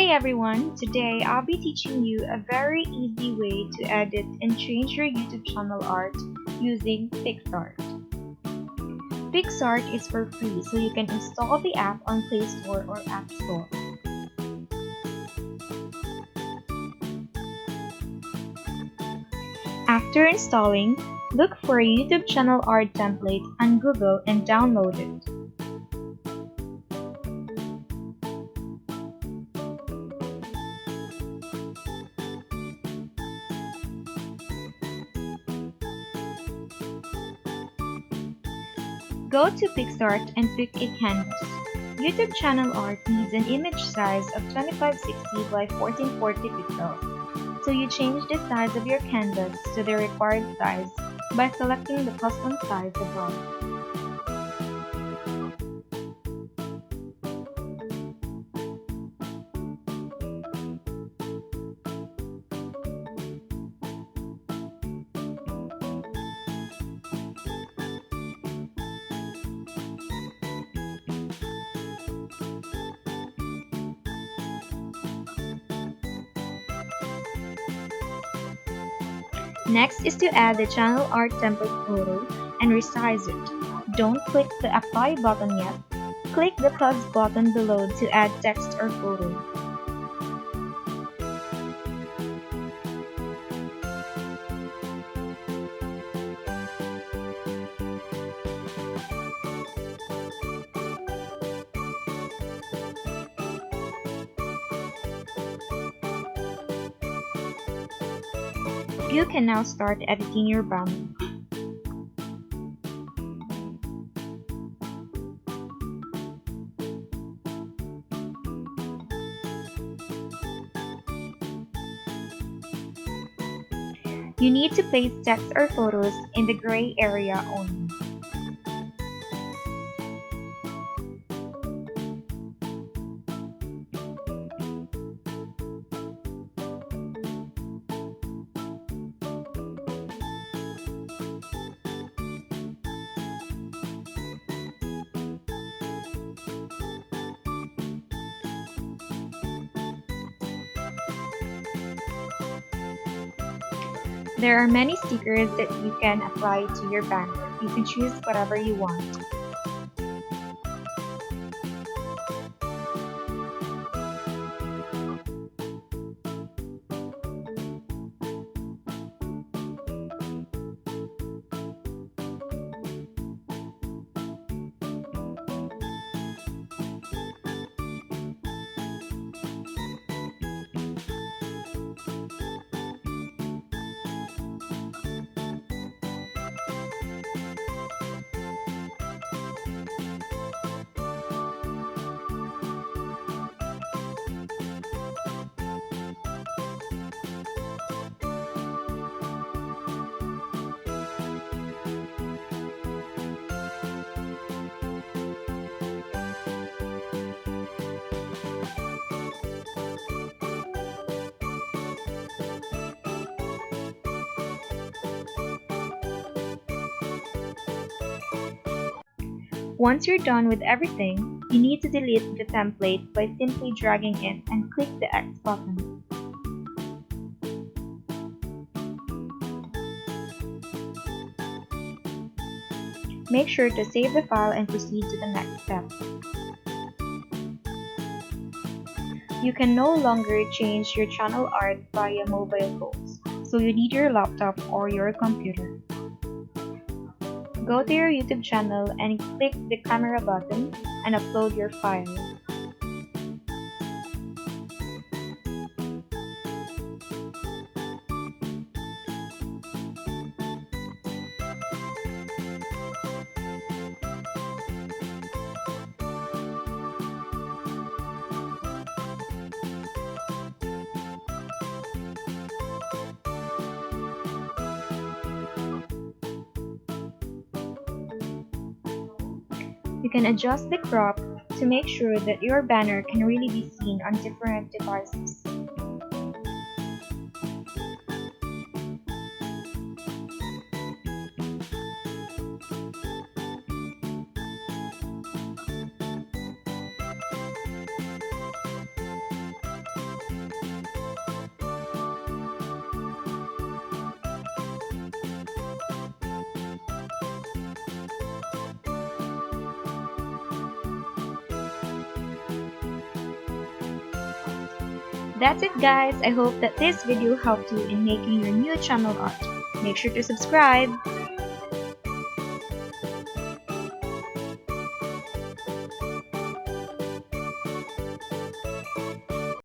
Hey everyone, today I'll be teaching you a very easy way to edit and change your YouTube channel art using PicsArt. PicsArt is for free, so you can install the app on Play Store or App Store. After installing, look for a YouTube channel art template on Google and download it. Go to PicsArt and pick a canvas. YouTube channel art needs an image size of 2560 by 1440 pixels, so you change the size of your canvas to the required size by selecting the custom size above. Next is to add the channel art template photo and resize it. Don't click the apply button yet. Click the plus button below to add text or photo. You can now start editing your banner. You need to place text or photos in the gray area only. There are many stickers that you can apply to your banner. You can choose whatever you want. Once you're done with everything, you need to delete the template by simply dragging it and click the X button. Make sure to save the file and proceed to the next step. You can no longer change your channel art via mobile phones, so you need your laptop or your computer. Go to your YouTube channel and click the camera button and upload your file. You can adjust the crop to make sure that your banner can really be seen on different devices. That's it guys, I hope that this video helped you in making your new channel art. Make sure to subscribe!